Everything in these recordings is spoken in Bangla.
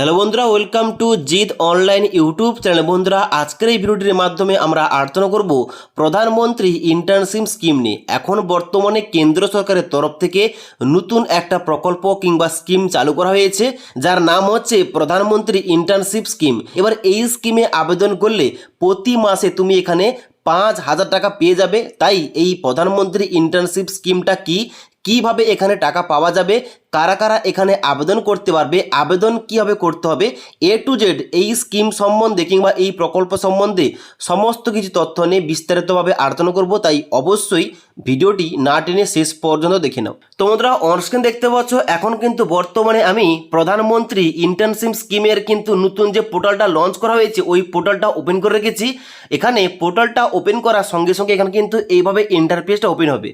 হ্যালো বন্ধুরা, ওয়েলকাম টু জিত অনলাইন ইউটিউব চ্যানেল। বন্ধুরা, আজকের এই ভিডিওটির মাধ্যমে আমরা আলোচনা করব প্রধানমন্ত্রী ইন্টার্নশিপ স্কিম নিয়ে। এখন বর্তমানে কেন্দ্র সরকারের তরফ থেকে নতুন একটা প্রকল্প কিংবা স্কিম চালু করা হয়েছে, যার নাম হচ্ছে প্রধানমন্ত্রী ইন্টার্নশিপ স্কিম। এবার এই স্কিমে আবেদন করলে প্রতি মাসে তুমি এখানে 5,000 টাকা পেয়ে যাবে। তাই এই প্রধানমন্ত্রী ইন্টার্নশিপ স্কিমটা কিভাবে এখানে টাকা পাওয়া যাবে, কারা কারা এখানে আবেদন করতে পারবে, আবেদন কীভাবে করতে হবে, এ টু জেড এই স্কিম সম্বন্ধে কিংবা এই প্রকল্প সম্বন্ধে সমস্ত কিছু তথ্য নিয়ে বিস্তারিতভাবে আলোচনা করব। তাই অবশ্যই ভিডিওটি না টেনে শেষ পর্যন্ত দেখে নাও। তো বন্ধুরা, অনস্ক্রিন দেখতে পাচ্ছ, এখন কিন্তু বর্তমানে আমি প্রধানমন্ত্রী ইন্টার্নশিপ স্কিমের কিন্তু নতুন যে পোর্টালটা লঞ্চ করা হয়েছে ওই পোর্টালটা ওপেন করে রেখেছি। এখানে পোর্টালটা ওপেন করার সঙ্গে সঙ্গে এখানে কিন্তু এইভাবে ইন্টারফেসটা ওপেন হবে,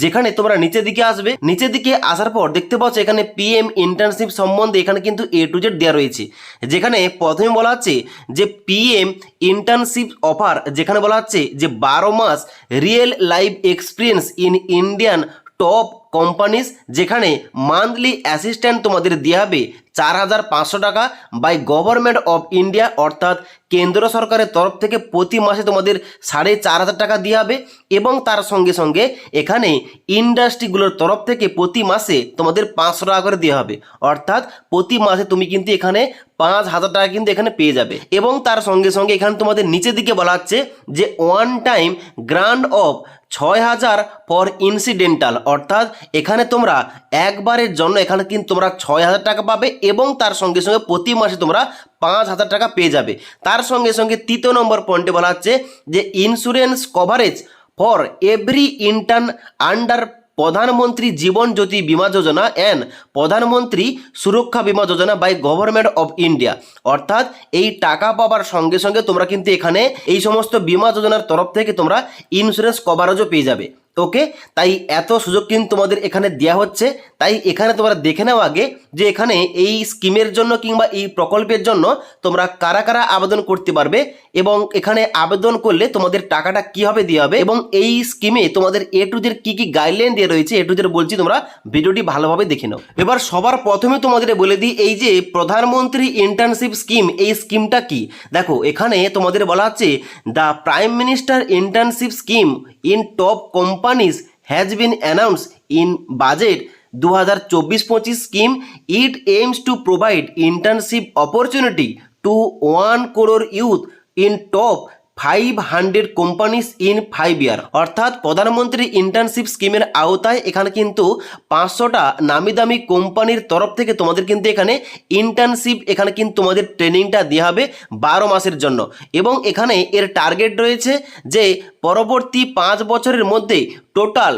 যেখানে তোমরা নিচের দিকে আসবে। নিচের দিকে আসার পর দেখতে পাচ্ছ এখানে পিএম ইন্টার্নশিপ সম্বন্ধে এখানে কিন্তু এ টু জেড দেওয়া রয়েছে। যেখানে প্রথমে বলা হচ্ছে যে পিএম ইন্টার্নশিপ অফার, যেখানে বলা হচ্ছে যে 12 মাস real life experience in Indian top companies, যেখানে মান্থলি অ্যাসিস্ট্যান্ট তোমাদের দেওয়া হবে 4,500 টাকা বাই গভর্নমেন্ট অফ ইন্ডিয়া, অর্থাৎ কেন্দ্র সরকারের তরফ থেকে প্রতি মাসে তোমাদের 4,500 টাকা দেওয়া হবে। এবং তার সঙ্গে সঙ্গে এখানে ইন্ডাস্ট্রিগুলোর তরফ থেকে প্রতি মাসে তোমাদের 500 টাকা করে দেওয়া হবে, অর্থাৎ প্রতি মাসে তুমি কিন্তু এখানে 5,000 টাকা কিন্তু এখানে পেয়ে যাবে। এবং তার সঙ্গে সঙ্গে এখানে তোমাদের নিচের দিকে বলা হচ্ছে যে one time grant of 6,000 for incidental, অর্থাৎ এখানে তোমরা একবারের জন্য এখানে কিন্তু তোমরা 6,000 টাকা পাবে এবং তার সঙ্গে সঙ্গে প্রতি মাসে তোমরা 5,000 টাকা পেয়ে যাবে। তার সঙ্গে সঙ্গে তৃতীয় নম্বর পয়েন্টে বলা হচ্ছে যে insurance coverage for every intern under প্রধানমন্ত্রী জীবন জ্যোতি বিমা যোজনা অ্যান্ড প্রধানমন্ত্রী সুরক্ষা বিমা যোজনা বাই গভর্নমেন্ট অফ ইন্ডিয়া, অর্থাৎ এই টাকা পাওয়ার সঙ্গে সঙ্গে তোমরা কিন্তু এখানে এই সমস্ত বিমা যোজনার তরফ থেকে তোমরা ইন্স্যুরেন্স কভারেজও পেয়ে যাবে। ওকে, তাই এত সুযোগ কিন্তু তোমাদের এখানে দেওয়া হচ্ছে। তাই এখানে তোমরা দেখে নাও আগে যে এখানে এই স্কিমের জন্য কিংবা এই প্রকল্পের জন্য তোমরা কারা কারা আবেদন করতে পারবে এবং এখানে আবেদন করলে তোমাদের টাকাটা কীভাবে দেওয়া হবে এবং এই স্কিমে তোমাদের এ to Z key key guideline দিয়ে রয়েছে এ টু জেড বলছি, তোমরা ভিডিওটি ভালোভাবে দেখে নাও। এবার সবার প্রথমে তোমাদের বলে দিই এই যে প্রধানমন্ত্রী ইন্টার্নশিপ স্কিম, এই স্কিমটা কি। দেখো, এখানে তোমাদের বলা হচ্ছে the prime minister internship scheme in top companies has been announced in budget 2024-25 scheme. It aims to provide internship opportunity to 1 crore youth in top 500 companies in 5 ইয়ার, অর্থাৎ প্রধানমন্ত্রী ইন্টার্নশিপ স্কিমের আওতায় এখানে কিন্তু 500টা নামি দামি কোম্পানির তরফ থেকে তোমাদের কিন্তু এখানে ইন্টার্নশিপ এখানে কিন্তু তোমাদের ট্রেনিংটা দেওয়া হবে 12 মাসের জন্য। এবং এখানে এর টার্গেট রয়েছে যে পরবর্তী 5 বছরের মধ্যে টোটাল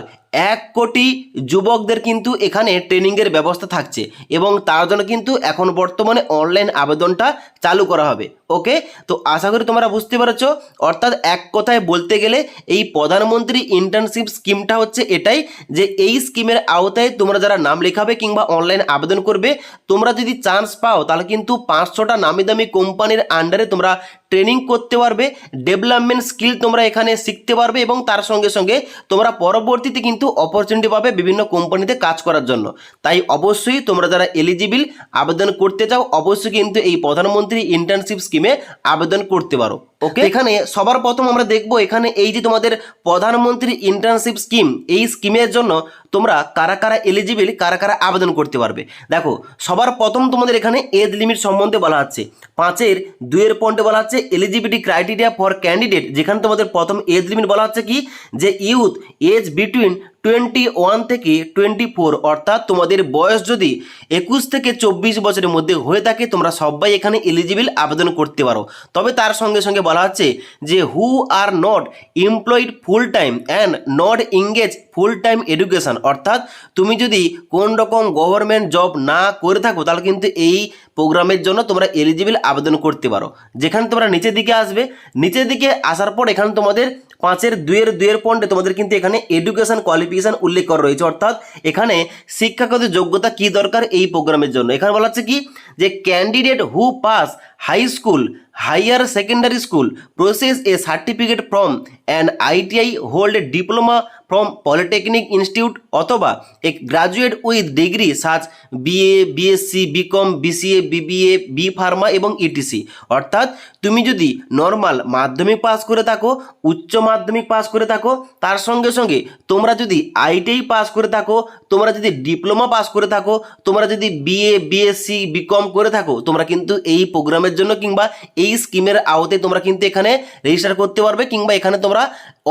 1 কোটি যুবকদের কিন্তু এখানে ট্রেনিংয়ের ব্যবস্থা থাকছে এবং তার জন্য কিন্তু এখন বর্তমানে অনলাইন আবেদনটা চালু করা হবে। ওকে, তো আশা করি তোমরা বুঝতে পেরেছো। অর্থাৎ এক কথায় বলতে গেলে এই প্রধানমন্ত্রী ইন্টার্নশিপ স্কিমটা হচ্ছে এটাই, যে এই স্কিমের আওতায় তোমরা যারা নাম লেখাবে কিংবা অনলাইন আবেদন করবে, তোমরা যদি চান্স পাও তাহলে কিন্তু 500টা নামি দামি কোম্পানির আন্ডারে তোমরা ট্রেনিং করতে পারবে, ডেভেলপমেন্ট স্কিল তোমরা এখানে শিখতে পারবে এবং তার সঙ্গে সঙ্গে তোমরা পরবর্তীতে কিন্তু অপরচুনিটি পাবে বিভিন্ন কোম্পানিতে কাজ করার জন্য। তাই অবশ্যই তোমরা যারা এলিজিবল আবেদন করতে চাও অবশ্যই কিন্তু এই প্রধানমন্ত্রী ইন্টার্নশিপ স্কিমে আবেদন করতে পারো। ওকে, এখানে সবার প্রথম আমরা দেখবো এখানে এই যে তোমাদের প্রধানমন্ত্রী ইন্টার্নশিপ স্কিম, এই স্কিমের জন্য তোমরা কারা কারা এলিজিবল, কারা কারা আবেদন করতে পারবে। দেখো, সবার প্রথম তোমাদের এখানে এজ লিমিট সম্বন্ধে বলা হচ্ছে 5.2 পয়েন্টে বলা হচ্ছে এলিজিবিলিটি ক্রাইটেরিয়া ফর ক্যান্ডিডেট, যেখানে তোমাদের প্রথম এজ লিমিট বলা হচ্ছে কি যে ইউথ এজ বিটুইন 21 থেকে 24, অর্থাৎ তোমাদের বয়স যদি 21 থেকে 24 বছরের মধ্যে হয়ে থাকে তোমরা সবাই এখানে এলিজিবল আবেদন করতে পারো। তবে তার সঙ্গে সঙ্গে বলা হচ্ছে যে who are not employed full time and not engage full time education, অর্থাৎ তুমি যদি কোন রকম গভর্নমেন্ট জব না করে থাকো তাহলে কিন্তু এই প্রোগ্রামের জন্য তোমরা এলিজিবল আবেদন করতে পারো। যেখানে তোমরা নিচের দিকে আসবে, নিচের দিকে আসার পর এখানে তোমাদের 5.2 পয়েন্টে তোমাদের কিন্তু এখানে এডুকেশন কোয়ালিফিকেশন উল্লেখ করা রয়েছে, অর্থাৎ এখানে শিক্ষাগত যোগ্যতা কি দরকার এই প্রোগ্রামের জন্য। এখানে বলা হচ্ছে কি যে candidate who pass high school, higher secondary school process a certificate from an ITI hold diploma from polytechnic institute অথবা a graduate with degree such BA BSc BCom BCA BBA B pharma এবং ইটিসি। অর্থাৎ তুমি যদি নর্মাল মাধ্যমিক পাস করে থাকো, উচ্চ মাধ্যমিক পাস করে থাকো, তার সঙ্গে সঙ্গে তোমরা যদি আইটিআই পাস করে থাকো, তোমরা যদি ডিপ্লোমা পাস করে থাকো, তোমরা যদি বিএ বিএসসি বিকম করে থাকো, তোমরা কিন্তু এই প্রোগ্রামের জন্য কিংবা এই স্কিমের আওতায় তোমরা কিন্তু এখানে রেজিস্টার করতে পারবে কিংবা এখানে তোমরা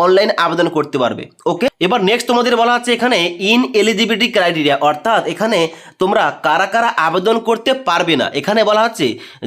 অনলাইন আবেদন করতে পারবে। ওকে, এবার নেক্সট তোমাদের বলা হচ্ছে এখানে ইন এলিজিবিলিটি ক্রাইটেরিয়া, অর্থাৎ এখানে তোমরা কারা কারা আবেদন করতে পারবে না। এখানে বলা হচ্ছে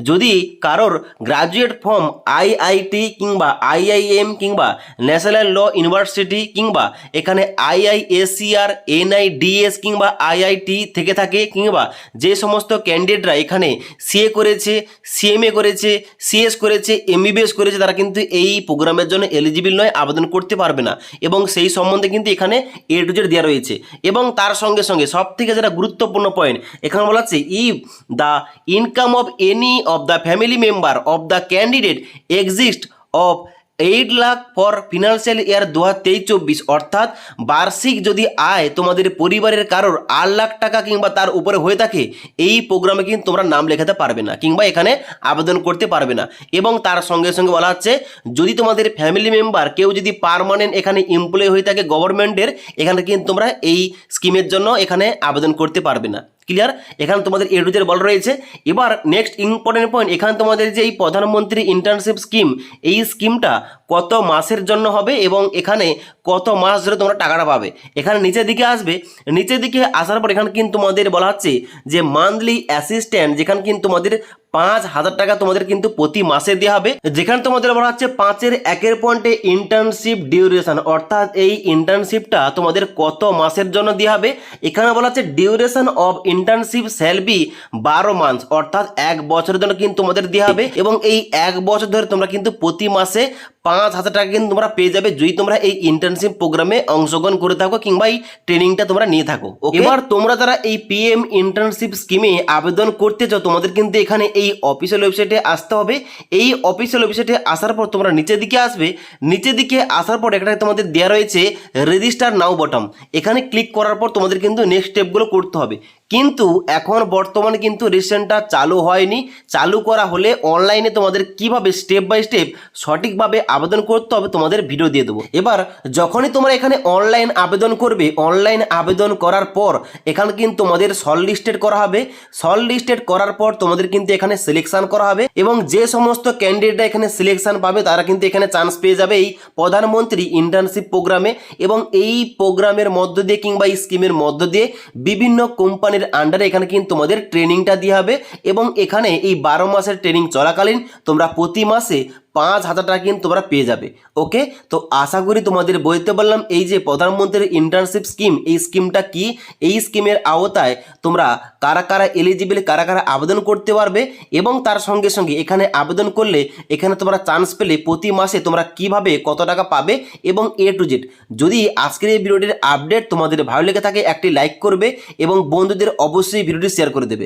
যদি কারোর গ্রাজুয়েট ফ্রম আইআইটি কিংবা আইআইএম কিংবা ন্যাশনাল ল ইউনিভার্সিটি কিংবা এখানে আইআইএসসিআর এনআইডিএস কিংবা আইআইটি থেকে থাকে কিংবা যে সমস্ত ক্যান্ডিডেটরা এখানে সিএ করেছে, সিএমএ করেছে, সিএস করেছে, এমবিবিএস করেছে, তারা কিন্তু এই প্রোগ্রামের জন্য এলিজিবল নয়, আবেদন করতে পারবে না। এবং সেই সম্বন্ধে কিন্তু এখানে এ টু জেড দেওয়া রয়েছে। এবং তার সঙ্গে সঙ্গে সব থেকে যেটা গুরুত্বপূর্ণ পয়েন্ট এখানে বলা হচ্ছে if the income of any of the family member of the candidate exist of 8 lakh for financial year 2023-24, অর্থাৎ বার্ষিক যদি আয় তোমাদের পরিবারের কারোর 8 লাখ টাকা কিংবা তার উপরে হয়ে থাকে, এই প্রোগ্রামে কিন্তু তোমরা নাম লেখাতে পারবে না কিংবা এখানে আবেদন করতে পারবে না। এবং তার সঙ্গে সঙ্গে বলা হচ্ছে যদি তোমাদের ফ্যামিলি মেম্বার কেউ যদি পার্মানেন্ট এখানে এমপ্লয়ি হয়ে থাকে গভর্নমেন্টের, এখানে কিন্তু তোমরা এই স্কিমের জন্য এখানে আবেদন করতে পারবে না। ক্লিয়ার? এখানে তোমাদের এ টু জেড বলা রয়েছে। এবার নেক্সট ইম্পর্টেন্ট পয়েন্ট, এখানে তোমাদের যে এই প্রধানমন্ত্রী ইন্টার্নশিপ স্কিম, এই স্কিমটা কত মাসের জন্য হবে এবং এখানে কত মাস ধরে তোমরা টাকাটা পাবে। এখানে নিচের দিকে আসবে, নিচের দিকে আসার পর এখানে কিন্তু তোমাদের বলা হচ্ছে যে মান্থলি অ্যাসিস্ট্যান্ট, যেখানে কিন্তু তোমাদের 5,000 টাকা তোমাদের কিন্তু প্রতি মাসে দেওয়া হবে। যেখানে তোমাদের বলা হচ্ছে 5-1 পয়েন্টে ইন্টার্নশিপ ডিউরেশন, অর্থাৎ এই ইন্টার্নশিপটা তোমাদের কত মাসের জন্য দেওয়া হবে। এখানে বলা হচ্ছে duration of internship shall be 12 month, অর্থাৎ 1 বছরের জন্য কিন্তু তোমাদের দেওয়া হবে। এবং এই 1 বছর ধরে তোমরা কিন্তু প্রতি মাসে 5,000 টাকা কিন্তু তোমরা পেয়ে যাবে যদি তোমরা এই ইন্টার্নশিপ প্রোগ্রামে অংশগ্রহণ করে থাকো কিংবা এই ট্রেনিংটা তোমরা নিয়ে থাকো। এবার তোমরা যারা এই পিএম ইন্টার্নশিপ স্কিমে আবেদন করতে চাও, তোমাদের কিন্তু এখানে এই অফিসিয়াল ওয়েবসাইটে আসতে হবে। এই অফিসিয়াল ওয়েবসাইটে আসার পর তোমরা নিচের দিকে আসবে, নিচের দিকে আসার পর একটা তোমাদের দেওয়া রয়েছে রেজিস্টার নাও বটম, এখানে ক্লিক করার পর তোমাদের কিন্তু নেক্সট স্টেপগুলো করতে হবে। কিন্তু এখন বর্তমানে কিন্তু রেজিস্ট্রেশনটা চালু হয়নি। চালু করা হলে অনলাইনে তোমাদের কিভাবে স্টেপ বাই স্টেপ সঠিকভাবে আবেদন করতে হবে তোমাদের ভিডিও দিয়ে দেবো। এবার যখনই তোমরা এখানে অনলাইন আবেদন করবে, অনলাইন আবেদন করার পর এখানে কিন্তু তোমাদের শর্ট লিস্টেড করা হবে। শর্ট লিস্টেড করার পর তোমাদের কিন্তু এখানে সিলেকশন করা হবে এবং যে সমস্ত ক্যান্ডিডেটরা এখানে সিলেকশন পাবে তারা কিন্তু এখানে চান্স পেয়ে যাবে এই প্রধানমন্ত্রী ইন্টার্নশিপ প্রোগ্রামে। এবং এই প্রোগ্রামের মধ্য দিয়ে কিংবা এই স্কিমের মধ্য দিয়ে বিভিন্ন কোম্পানির আন্ডারে এখানে কিন্তু তোমাদের ট্রেনিংটা দেওয়া হবে। এবং এখানে এই 12 মাসের ট্রেনিং চলাকালীন তোমরা প্রতি মাসে 5,000 টাকা কিন্তু তোমরা পেয়ে যাবে। ওকে, তো আশা করি তোমাদের বলতে পারলাম এই যে প্রধানমন্ত্রীর ইন্টার্নশিপ স্কিম, এই স্কিমটা কি, এই স্কিমের আওতায় তোমরা কারা কারা এলিজিবল, কারা কারা আবেদন করতে পারবে এবং তার সঙ্গে সঙ্গে এখানে আবেদন করলে এখানে তোমরা চান্স পেলে প্রতি মাসে তোমরা কিভাবে কত টাকা পাবে এবং এ টু জেড। যদি আজকের এই ভিডিওটির আপডেট তোমাদের ভালো লেগে থাকে একটি লাইক করবে এবং বন্ধুদের অবশ্যই ভিডিওটি শেয়ার করে দেবে।